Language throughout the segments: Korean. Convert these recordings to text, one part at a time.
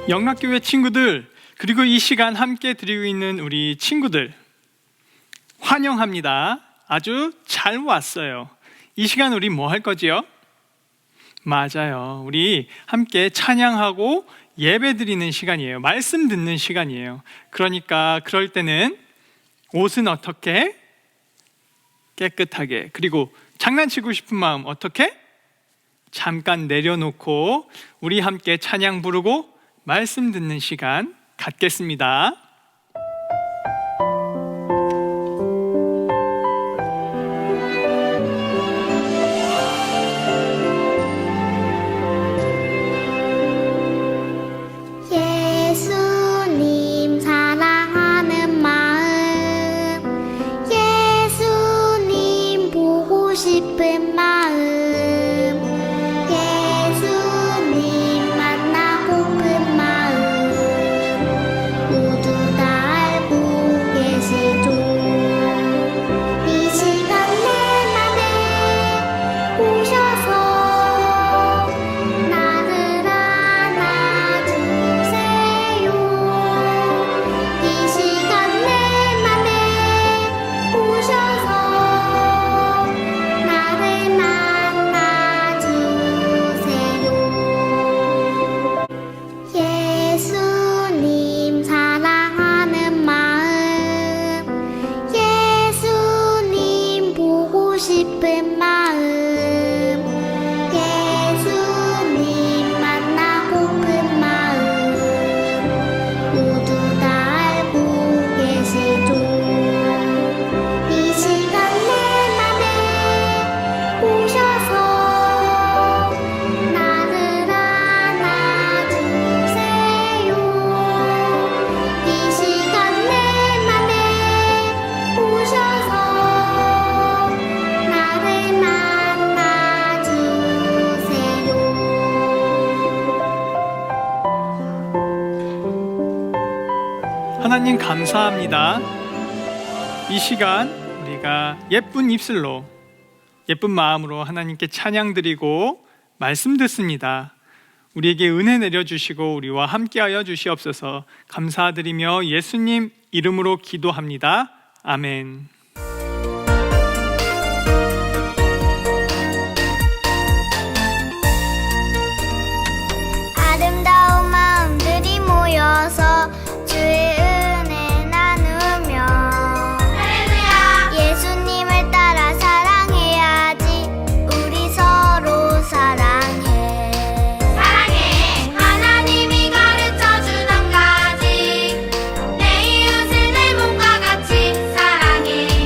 영락교회 친구들, 그리고 이 시간 함께 드리고 있는 우리 친구들 환영합니다. 아주 잘 왔어요. 이 시간 우리 뭐 할 거지요? 맞아요. 우리 함께 찬양하고 예배 드리는 시간이에요. 말씀 듣는 시간이에요. 그러니까 그럴 때는 옷은 어떻게? 깨끗하게. 그리고 장난치고 싶은 마음 어떻게? 잠깐 내려놓고 우리 함께 찬양 부르고 말씀 듣는 시간 갖겠습니다. 예수님 사랑하는 마음, 예수님 보고 싶은 마음, 예수님 만나고픈 마음 모두 다 알고 계시죠. 이 시간 내 맘에 오셔서 나를 안아주세요. 이 시간 내 맘에 오셔서 나를 만나주세요. 예수님 사랑하는 마음, 예수님 보고 싶은 마음, 예수님 만나고픈 마음 모두 다 알고 계시죠. 이 시간 내 맘에 오셔서 나를 안아주세요. 이 시간 내 맘에 오셔서 나를 만나주세요. 하나님 감사합니다. 이 시간 우리가 예쁜 입술로 예쁜 마음으로 하나님께 찬양 드리고 말씀 듣습니다. 우리에게 은혜 내려주시고 우리와 함께하여 주시옵소서. 감사드리며 예수님 이름으로 기도합니다. 아멘. 아름다운 마음들이 모여서 주의 은혜 나누며 예수님을 따라 사랑해야지. 우리 서로 사랑해. 하나님이 가르쳐준 한 가지, 내 이웃을 내 몸과 같이 사랑해.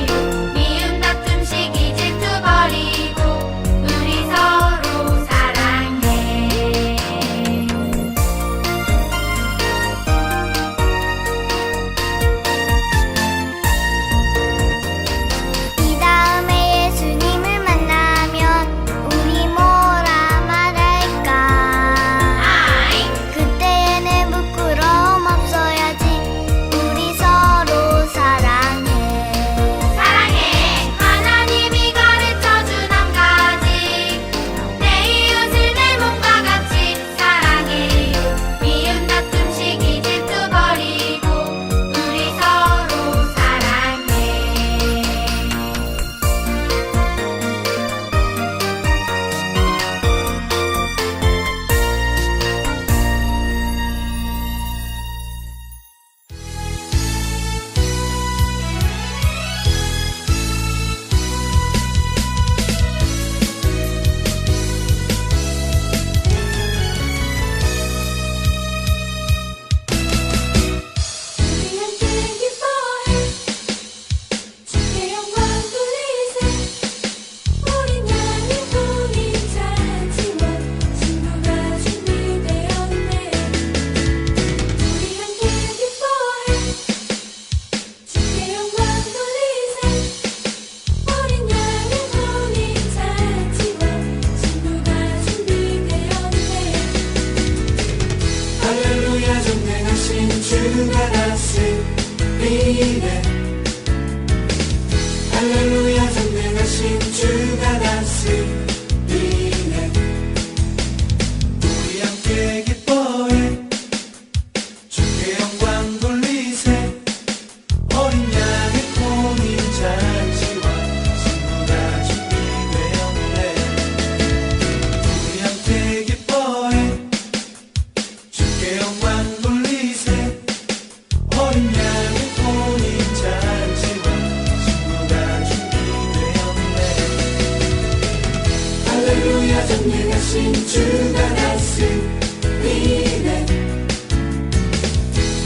전능하신 주가 다스리네.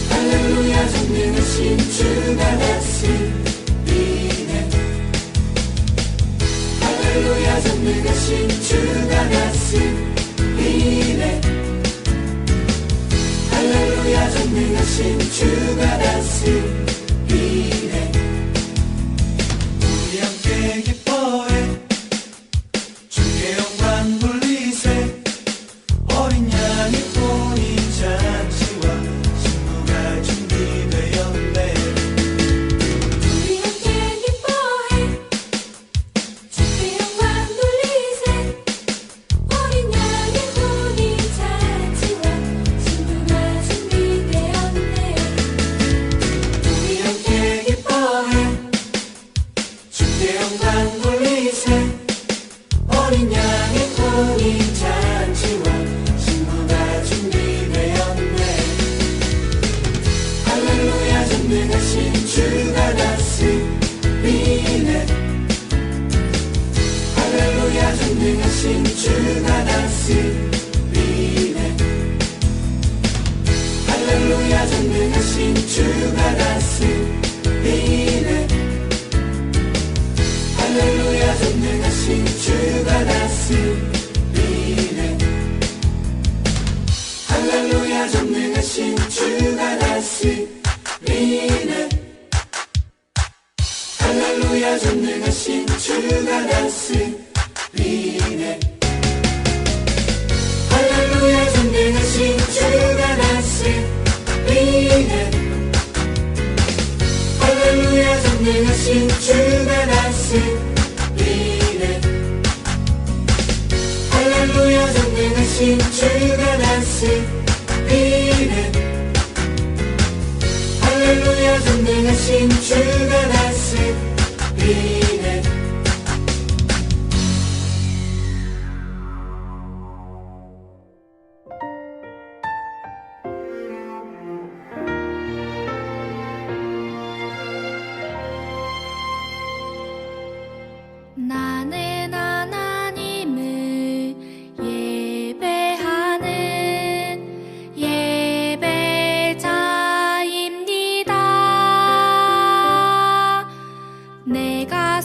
할렐루야 전능하신 주가 다스리네. 할렐루야 전능하신 주가 다스리네. 할렐루야 전능하신 주가 다스리네. 우리 함께 기뻐해 주의 영광 돌리세. 어린 양의 혼인 잔치와 신부가 준비되었네. 우리 함께 기뻐해 주의 영광 돌리세. 어린 양의 혼인 잔치와 신부가 준비되었네. 우리 함께 기뻐해 주의 영광 돌리세. 어린 양의 혼인 잔치와 신부가 준비되었네. 할렐루야 전능하신 주가 다스리네. 할렐루야 전능하신 주가 다스리네. 할렐루야 전능하신 주가 다스리네. 할렐루야 전능하신 주가 다스리네. 할렐루야 전능하신 주가 다스리네. 할렐루야 전능하신 주가 다스리네. 할렐루야 전능하신 주가 다스리네. 할렐루야 전능하신 주가 다스리네. 할렐루야 전능하신 주가 다스리네. 할렐루야 전능하신 주가 다스리네. 나는 하나님을 예배하는 예배자입니다. 내가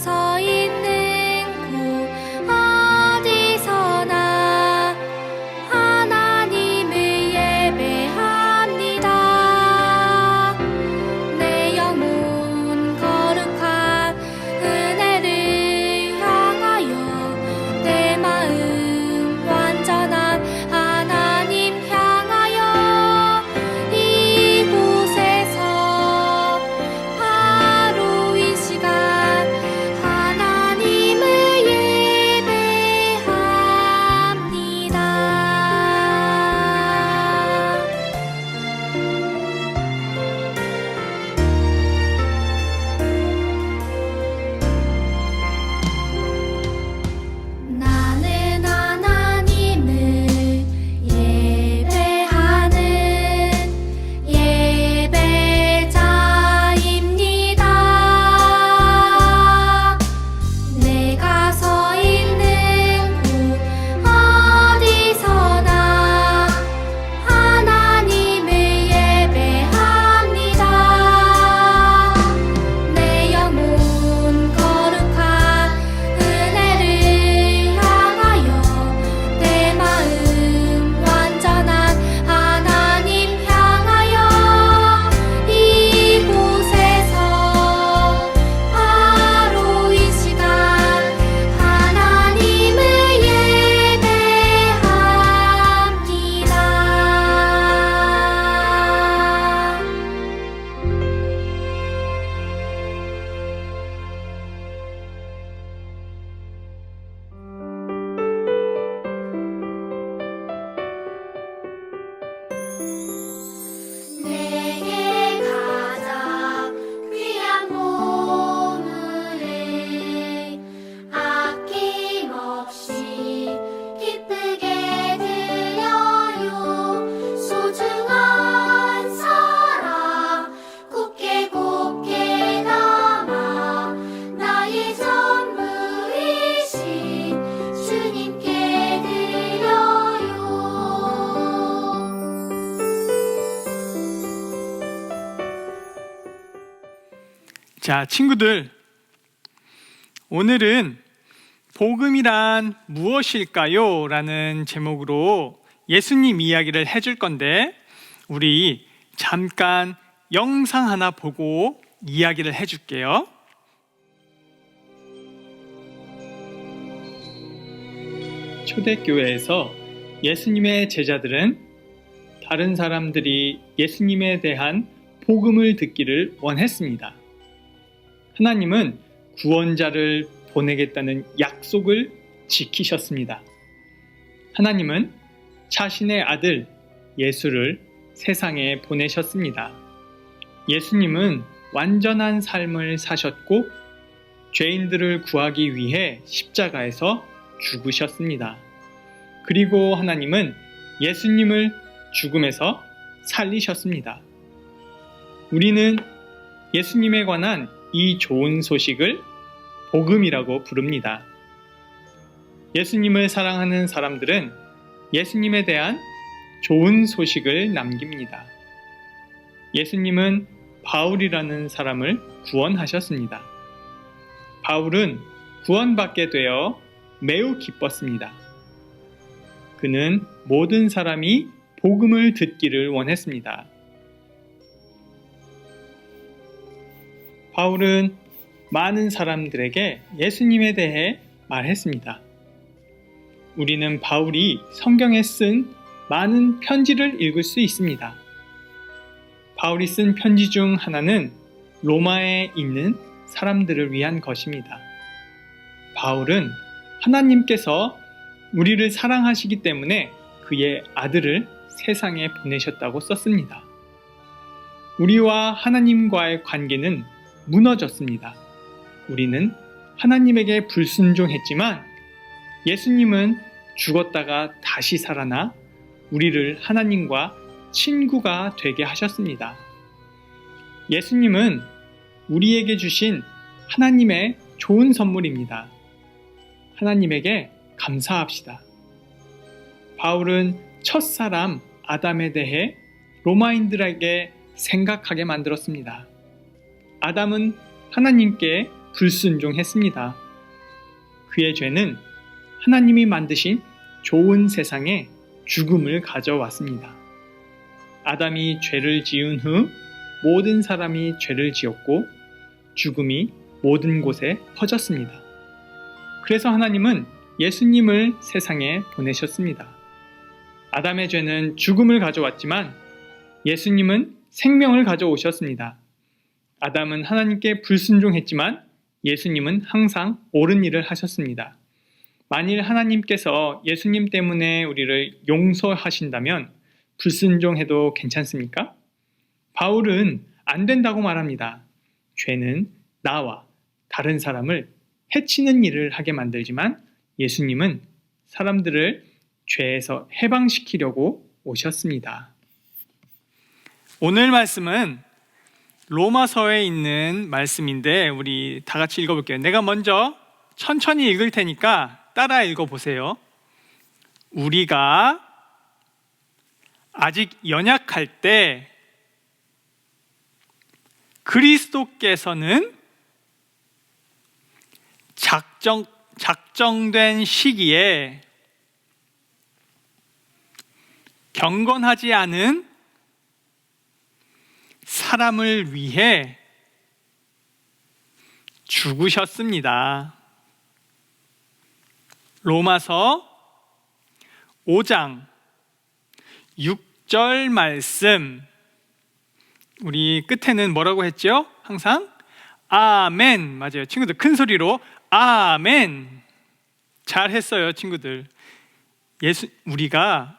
자, 친구들, 오늘은 복음이란 무엇일까요? 라는 제목으로 예수님 이야기를 해줄 건데, 우리 잠깐 영상 하나 보고 이야기를 해줄게요. 초대교회에서 예수님의 제자들은 다른 사람들이 예수님에 대한 복음을 듣기를 원했습니다. 하나님은 구원자를 보내겠다는 약속을 지키셨습니다. 하나님은 자신의 아들 예수를 세상에 보내셨습니다. 예수님은 완전한 삶을 사셨고 죄인들을 구하기 위해 십자가에서 죽으셨습니다. 그리고 하나님은 예수님을 죽음에서 살리셨습니다. 우리는 예수님에 관한 이 좋은 소식을 복음이라고 부릅니다. 예수님을 사랑하는 사람들은 예수님에 대한 좋은 소식을 남깁니다. 예수님은 바울이라는 사람을 구원하셨습니다. 바울은 구원받게 되어 매우 기뻤습니다. 그는 모든 사람이 복음을 듣기를 원했습니다. 바울은 많은 사람들에게 예수님에 대해 말했습니다. 우리는 바울이 성경에 쓴 많은 편지를 읽을 수 있습니다. 바울이 쓴 편지 중 하나는 로마에 있는 사람들을 위한 것입니다. 바울은 하나님께서 우리를 사랑하시기 때문에 그의 아들을 세상에 보내셨다고 썼습니다. 우리와 하나님과의 관계는 무너졌습니다. 우리는 하나님에게 불순종했지만 예수님은 죽었다가 다시 살아나 우리를 하나님과 친구가 되게 하셨습니다. 예수님은 우리에게 주신 하나님의 좋은 선물입니다. 하나님에게 감사합시다. 바울은 첫사람 아담에 대해 로마인들에게 생각하게 만들었습니다. 아담은 하나님께 불순종했습니다. 그의 죄는 하나님이 만드신 좋은 세상에 죽음을 가져왔습니다. 아담이 죄를 지은 후 모든 사람이 죄를 지었고 죽음이 모든 곳에 퍼졌습니다. 그래서 하나님은 예수님을 세상에 보내셨습니다. 아담의 죄는 죽음을 가져왔지만 예수님은 생명을 가져오셨습니다. 아담은 하나님께 불순종했지만 예수님은 항상 옳은 일을 하셨습니다. 만일 하나님께서 예수님 때문에 우리를 용서하신다면 불순종해도 괜찮습니까? 바울은 안 된다고 말합니다. 죄는 나와 다른 사람을 해치는 일을 하게 만들지만 예수님은 사람들을 죄에서 해방시키려고 오셨습니다. 오늘 말씀은 로마서에 있는 말씀인데 우리 다 같이 읽어볼게요. 내가 먼저 천천히 읽을 테니까 따라 읽어보세요. 우리가 아직 연약할 때 그리스도께서는 작정된 시기에 경건하지 않은 사람을 위해 죽으셨습니다. 로마서 5장 6절 말씀, 우리 끝에는 뭐라고 했죠? 항상 아멘. 맞아요. 친구들 큰 소리로 아멘. 잘했어요, 친구들. 우리가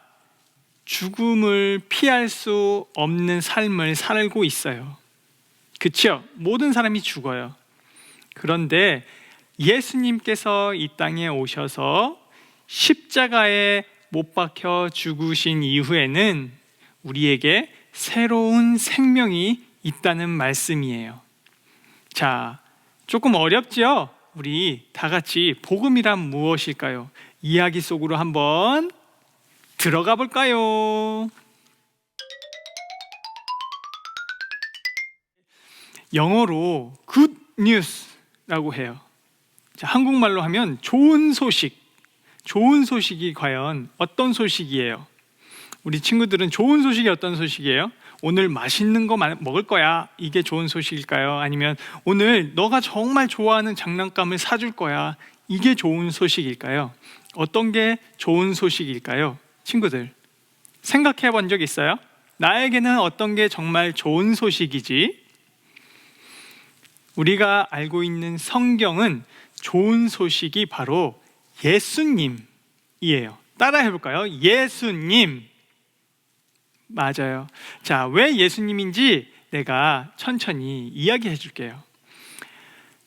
죽음을 피할 수 없는 삶을 살고 있어요. 그렇죠? 모든 사람이 죽어요. 그런데 예수님께서 이 땅에 오셔서 십자가에 못 박혀 죽으신 이후에는 우리에게 새로운 생명이 있다는 말씀이에요. 자, 조금 어렵죠? 우리 다 같이 복음이란 무엇일까요? 이야기 속으로 한번 들어가 볼까요? 영어로 good 뉴스라고 해요. 자, 한국말로 하면 좋은 소식. 좋은 소식이 과연 어떤 소식이에요? 우리 친구들은 좋은 소식이 어떤 소식이에요? 오늘 맛있는 거 먹을 거야. 이게 좋은 소식일까요? 아니면 오늘 너가 정말 좋아하는 장난감을 사줄 거야. 이게 좋은 소식일까요? 어떤 게 좋은 소식일까요? 친구들, 생각해 본 적 있어요? 나에게는 어떤 게 정말 좋은 소식이지? 우리가 알고 있는 성경은 좋은 소식이 바로 예수님이에요. 따라 해볼까요? 예수님. 맞아요. 자, 왜 예수님인지 내가 천천히 이야기해 줄게요.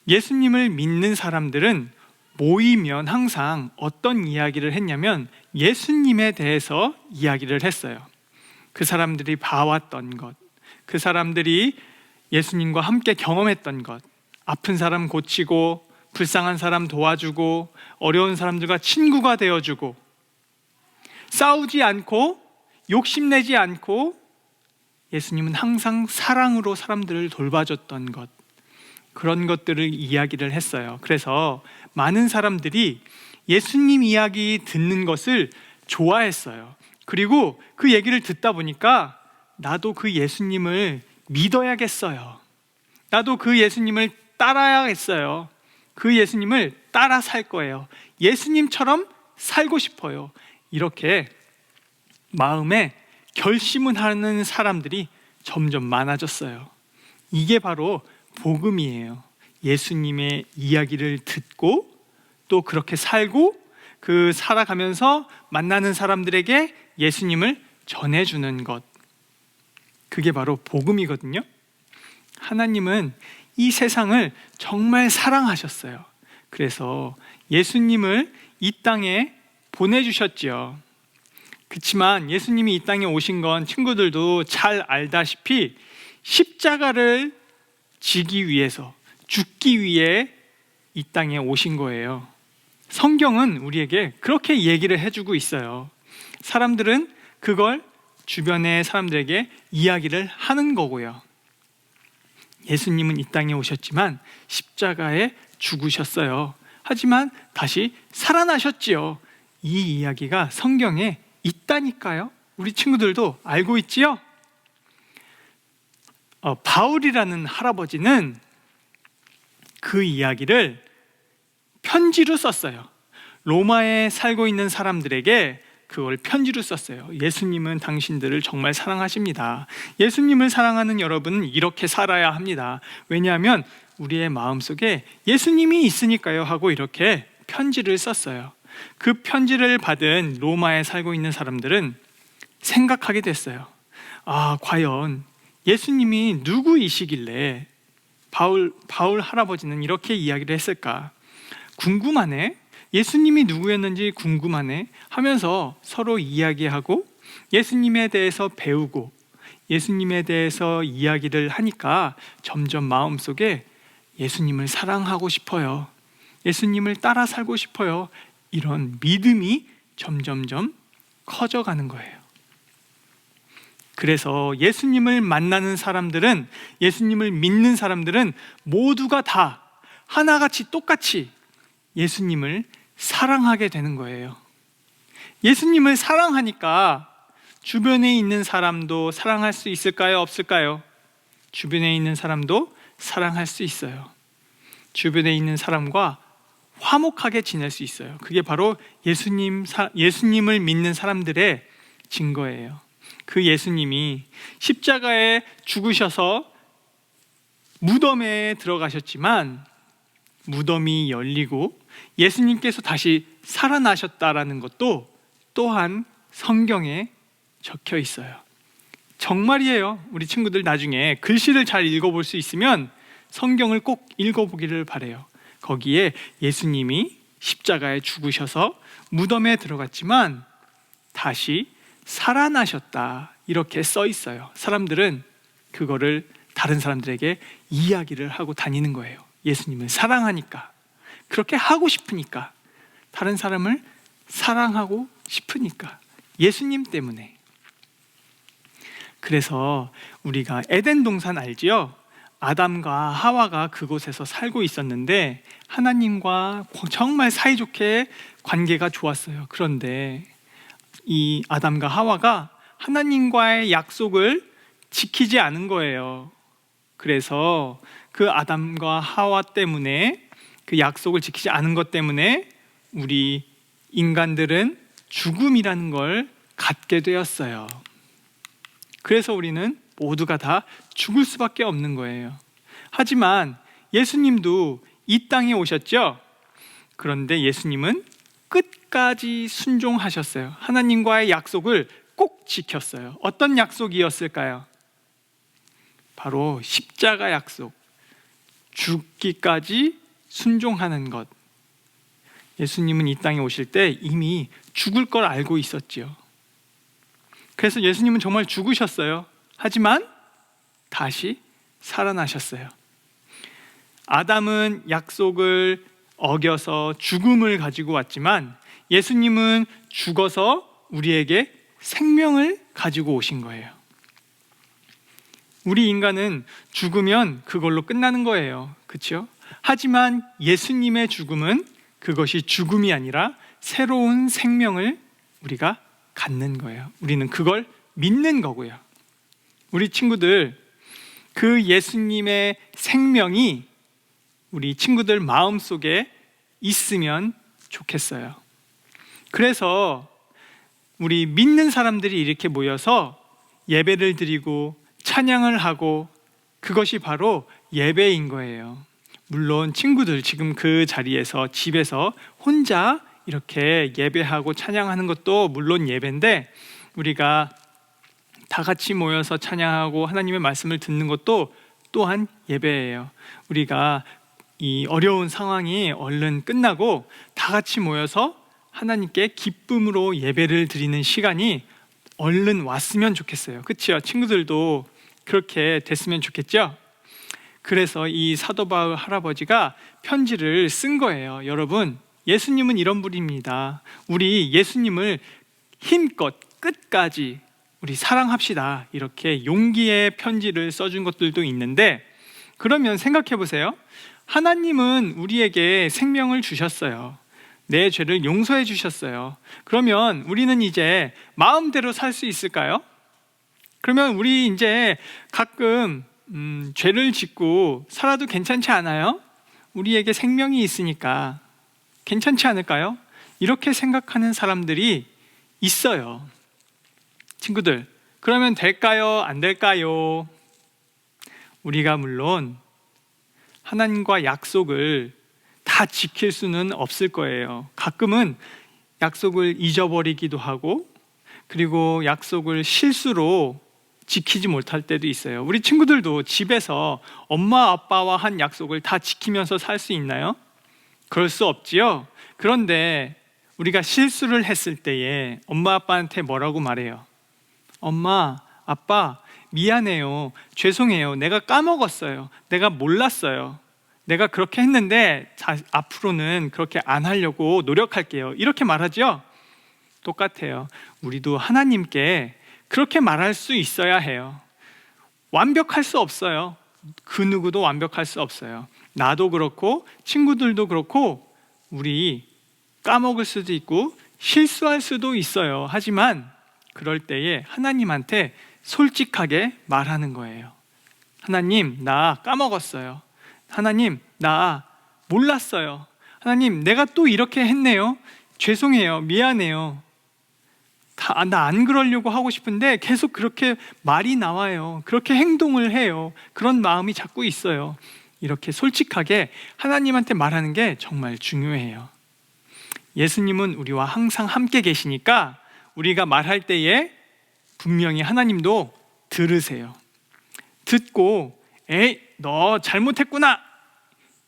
예수님을 믿는 사람들은 모이면 항상 어떤 이야기를 했냐면 예수님에 대해서 이야기를 했어요. 그 사람들이 봐왔던 것, 그 사람들이 예수님과 함께 경험했던 것, 아픈 사람 고치고, 불쌍한 사람 도와주고, 어려운 사람들과 친구가 되어주고, 싸우지 않고 욕심내지 않고 예수님은 항상 사랑으로 사람들을 돌봐줬던 것, 그런 것들을 이야기를 했어요. 그래서 많은 사람들이 예수님 이야기 듣는 것을 좋아했어요. 그리고 그 얘기를 듣다 보니까 나도 그 예수님을 믿어야겠어요. 나도 그 예수님을 따라야겠어요. 그 예수님을 따라 살 거예요. 예수님처럼 살고 싶어요. 이렇게 마음에 결심을 하는 사람들이 점점 많아졌어요. 이게 바로 복음이에요. 예수님의 이야기를 듣고 또 그렇게 살고 그 살아가면서 만나는 사람들에게 예수님을 전해주는 것, 그게 바로 복음이거든요. 하나님은 이 세상을 정말 사랑하셨어요. 그래서 예수님을 이 땅에 보내주셨지요. 그렇지만 예수님이 이 땅에 오신 건 친구들도 잘 알다시피 십자가를 지기 위해서, 죽기 위해 이 땅에 오신 거예요. 성경은 우리에게 그렇게 얘기를 해주고 있어요. 사람들은 그걸 주변의 사람들에게 이야기를 하는 거고요. 예수님은 이 땅에 오셨지만 십자가에 죽으셨어요. 하지만 다시 살아나셨지요. 이 이야기가 성경에 있다니까요. 우리 친구들도 알고 있지요? 바울이라는 할아버지는 그 이야기를 편지로 썼어요. 로마에 살고 있는 사람들에게 그걸 편지로 썼어요. 예수님은 당신들을 정말 사랑하십니다. 예수님을 사랑하는 여러분은 이렇게 살아야 합니다. 왜냐하면 우리의 마음속에 예수님이 있으니까요 하고 이렇게 편지를 썼어요. 그 편지를 받은 로마에 살고 있는 사람들은 생각하게 됐어요. 아, 과연 예수님이 누구이시길래 바울 할아버지는 이렇게 이야기를 했을까? 궁금하네. 예수님이 누구였는지 궁금하네 하면서 서로 이야기하고 예수님에 대해서 배우고 예수님에 대해서 이야기를 하니까 점점 마음속에 예수님을 사랑하고 싶어요. 예수님을 따라 살고 싶어요. 이런 믿음이 점점점 커져가는 거예요. 그래서 예수님을 만나는 사람들은, 예수님을 믿는 사람들은 모두가 다 하나같이 똑같이 예수님을 사랑하게 되는 거예요. 예수님을 사랑하니까 주변에 있는 사람도 사랑할 수 있을까요? 없을까요? 주변에 있는 사람도 사랑할 수 있어요. 주변에 있는 사람과 화목하게 지낼 수 있어요. 그게 바로 예수님을 믿는 사람들의 증거예요. 그 예수님이 십자가에 죽으셔서 무덤에 들어가셨지만 무덤이 열리고 예수님께서 다시 살아나셨다라는 것도 또한 성경에 적혀 있어요. 정말이에요. 우리 친구들 나중에 글씨를 잘 읽어볼 수 있으면 성경을 꼭 읽어보기를 바라요. 거기에 예수님이 십자가에 죽으셔서 무덤에 들어갔지만 다시 살아나셨다 이렇게 써 있어요. 사람들은 그거를 다른 사람들에게 이야기를 하고 다니는 거예요. 예수님을 사랑하니까, 그렇게 하고 싶으니까, 다른 사람을 사랑하고 싶으니까, 예수님 때문에. 그래서 우리가 에덴 동산 알지요? 아담과 하와가 그곳에서 살고 있었는데 하나님과 정말 사이좋게 관계가 좋았어요. 그런데 이 아담과 하와가 하나님과의 약속을 지키지 않은 거예요. 그래서 그 아담과 하와 때문에, 그 약속을 지키지 않은 것 때문에 우리 인간들은 죽음이라는 걸 갖게 되었어요. 그래서 우리는 모두가 다 죽을 수밖에 없는 거예요. 하지만 예수님도 이 땅에 오셨죠? 그런데 예수님은 끝까지 순종하셨어요. 하나님과의 약속을 꼭 지켰어요. 어떤 약속이었을까요? 바로 십자가 약속. 죽기까지 순종하는 것. 예수님은 이 땅에 오실 때 이미 죽을 걸 알고 있었지요. 그래서 예수님은 정말 죽으셨어요. 하지만 다시 살아나셨어요. 아담은 약속을 어겨서 죽음을 가지고 왔지만 예수님은 죽어서 우리에게 생명을 가지고 오신 거예요. 우리 인간은 죽으면 그걸로 끝나는 거예요. 그렇죠? 하지만 예수님의 죽음은 그것이 죽음이 아니라 새로운 생명을 우리가 갖는 거예요. 우리는 그걸 믿는 거고요. 우리 친구들, 그 예수님의 생명이 우리 친구들 마음속에 있으면 좋겠어요. 그래서 우리 믿는 사람들이 이렇게 모여서 예배를 드리고 찬양을 하고, 그것이 바로 예배인 거예요. 물론 친구들 지금 그 자리에서 집에서 혼자 이렇게 예배하고 찬양하는 것도 물론 예배인데, 우리가 다 같이 모여서 찬양하고 하나님의 말씀을 듣는 것도 또한 예배예요. 우리가 이 어려운 상황이 얼른 끝나고 다 같이 모여서 하나님께 기쁨으로 예배를 드리는 시간이 얼른 왔으면 좋겠어요. 그렇죠? 친구들도 그렇게 됐으면 좋겠죠? 그래서 이 사도 바울 할아버지가 편지를 쓴 거예요. 여러분, 예수님은 이런 분입니다. 우리 예수님을 힘껏 끝까지 우리 사랑합시다. 이렇게 용기의 편지를 써준 것들도 있는데, 그러면 생각해 보세요. 하나님은 우리에게 생명을 주셨어요. 내 죄를 용서해 주셨어요. 그러면 우리는 이제 마음대로 살 수 있을까요? 그러면 우리 이제 가끔 죄를 짓고 살아도 괜찮지 않아요? 우리에게 생명이 있으니까 괜찮지 않을까요? 이렇게 생각하는 사람들이 있어요. 친구들, 그러면 될까요? 안 될까요? 우리가 물론 하나님과 약속을 다 지킬 수는 없을 거예요. 가끔은 약속을 잊어버리기도 하고, 그리고 약속을 실수로 지키지 못할 때도 있어요. 우리 친구들도 집에서 엄마 아빠와 한 약속을 다 지키면서 살 수 있나요? 그럴 수 없지요. 그런데 우리가 실수를 했을 때에 엄마 아빠한테 뭐라고 말해요? 엄마, 아빠, 미안해요. 죄송해요. 내가 까먹었어요. 내가 몰랐어요. 내가 그렇게 했는데 앞으로는 그렇게 안 하려고 노력할게요. 이렇게 말하죠? 똑같아요. 우리도 하나님께 그렇게 말할 수 있어야 해요. 완벽할 수 없어요. 그 누구도 완벽할 수 없어요. 나도 그렇고 친구들도 그렇고 우리 까먹을 수도 있고 실수할 수도 있어요. 하지만 그럴 때에 하나님한테 솔직하게 말하는 거예요. 하나님, 나 까먹었어요. 하나님, 나 몰랐어요. 하나님, 내가 또 이렇게 했네요. 죄송해요. 미안해요. 나 안 그러려고 하고 싶은데 계속 그렇게 말이 나와요. 그렇게 행동을 해요. 그런 마음이 자꾸 있어요. 이렇게 솔직하게 하나님한테 말하는 게 정말 중요해요. 예수님은 우리와 항상 함께 계시니까 우리가 말할 때에 분명히 하나님도 들으세요. 듣고 에이, 너 잘못했구나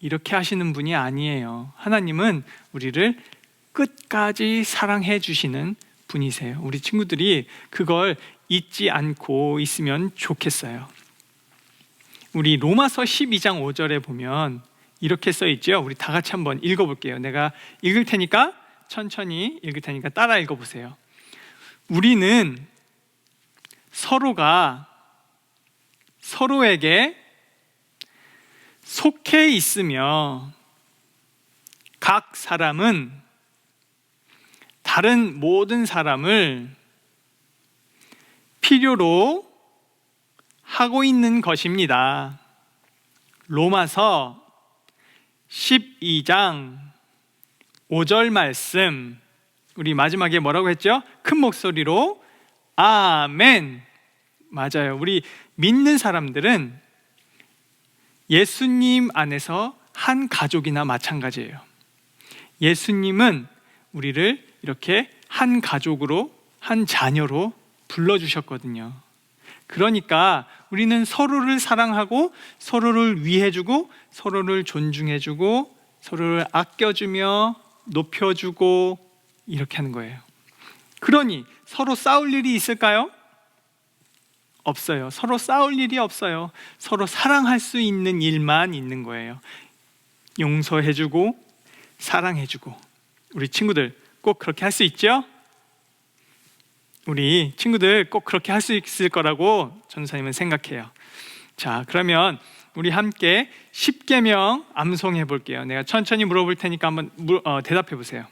이렇게 하시는 분이 아니에요. 하나님은 우리를 끝까지 사랑해 주시는 분이세요. 우리 친구들이 그걸 잊지 않고 있으면 좋겠어요. 우리 로마서 12장 5절에 보면 이렇게 써 있죠. 우리 다 같이 한번 읽어볼게요. 내가 읽을 테니까 천천히 읽을 테니까 따라 읽어보세요. 우리는 서로가 서로에게 속해 있으며 각 사람은 다른 모든 사람을 필요로 하고 있는 것입니다. 로마서 12장 5절 말씀, 우리 마지막에 뭐라고 했죠? 큰 목소리로 아멘. 맞아요. 우리 믿는 사람들은 예수님 안에서 한 가족이나 마찬가지예요. 예수님은 우리를 이렇게 한 가족으로, 한 자녀로 불러주셨거든요. 그러니까 우리는 서로를 사랑하고 서로를 위해주고 서로를 존중해주고 서로를 아껴주며 높여주고 이렇게 하는 거예요. 그러니 서로 싸울 일이 있을까요? 없어요. 서로 싸울 일이 없어요. 서로 사랑할 수 있는 일만 있는 거예요. 용서해주고 사랑해주고. 우리 친구들 꼭 그렇게 할 수 있죠? 우리 친구들 꼭 그렇게 할 수 있을 거라고 전도사님은 생각해요. 자, 그러면 우리 함께 10계명 암송해 볼게요. 내가 천천히 물어볼 테니까 한번 대답해 보세요.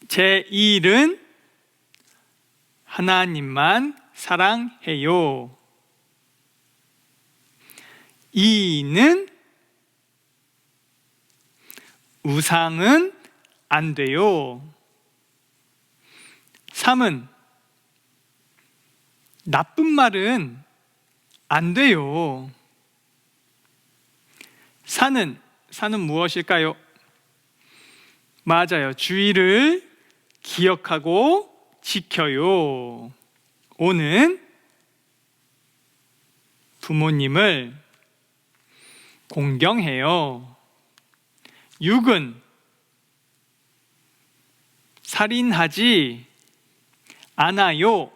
제 1은 하나님만 사랑해요. 2는 우상은 안 돼요. 3은 나쁜 말은 안 돼요. 4는 무엇일까요? 맞아요. 주의를 기억하고 지켜요. 5는 부모님을 공경해요. 6은 살인하지 않아요.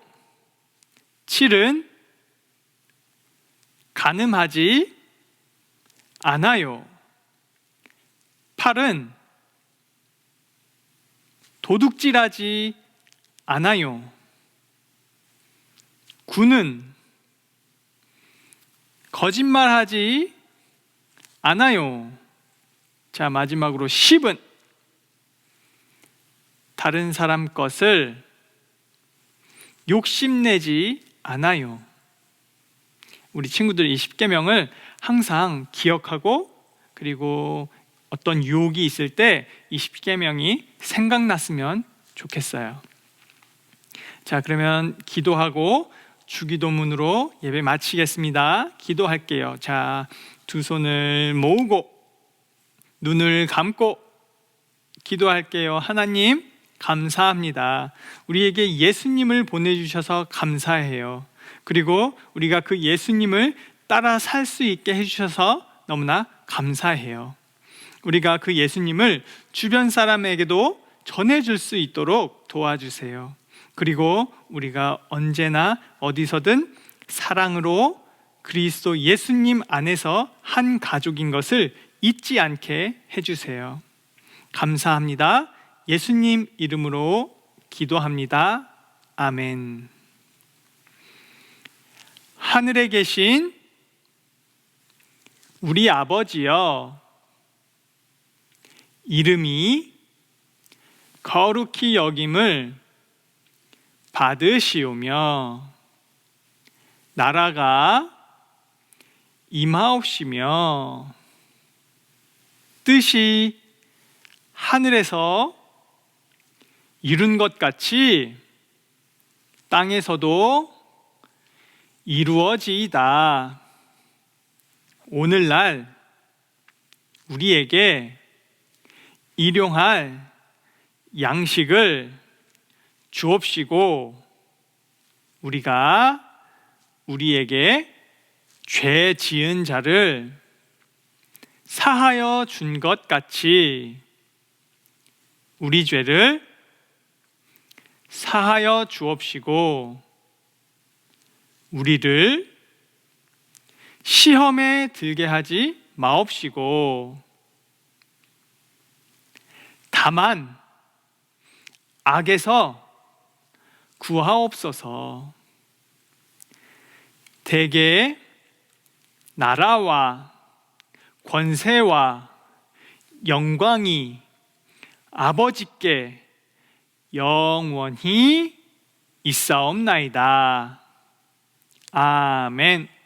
7은 간음하지 않아요. 8은 도둑질하지 않아요. 9는 거짓말하지 않아요. 자, 마지막으로 10은 다른 사람 것을 욕심내지 않아요. 우리 친구들 이 10계명을 항상 기억하고 그리고 어떤 유혹이 있을 때 이 10계명이 생각났으면 좋겠어요. 자, 그러면 기도하고 주기도문으로 예배 마치겠습니다. 기도할게요. 자, 두 손을 모으고 눈을 감고 기도할게요. 하나님, 감사합니다. 우리에게 예수님을 보내주셔서 감사해요. 그리고 우리가 그 예수님을 따라 살 수 있게 해주셔서 너무나 감사해요. 우리가 그 예수님을 주변 사람에게도 전해줄 수 있도록 도와주세요. 그리고 우리가 언제나 어디서든 사랑으로 그리스도 예수님 안에서 한 가족인 것을 잊지 않게 해주세요. 감사합니다. 예수님 이름으로 기도합니다. 아멘. 하늘에 계신 우리 아버지여, 이름이 거룩히 여김을 받으시오며 나라가 임하옵시며 뜻이 하늘에서 이룬 것 같이 땅에서도 이루어지이다. 오늘날 우리에게 일용할 양식을 주옵시고 우리가 우리에게 죄 지은 자를 사하여 준 것 같이 우리 죄를 사하여 주옵시고 우리를 시험에 들게 하지 마옵시고 다만 악에서 구하옵소서. 대개 나라와 권세와 영광이 아버지께 영원히 있사옵나이다. 아멘.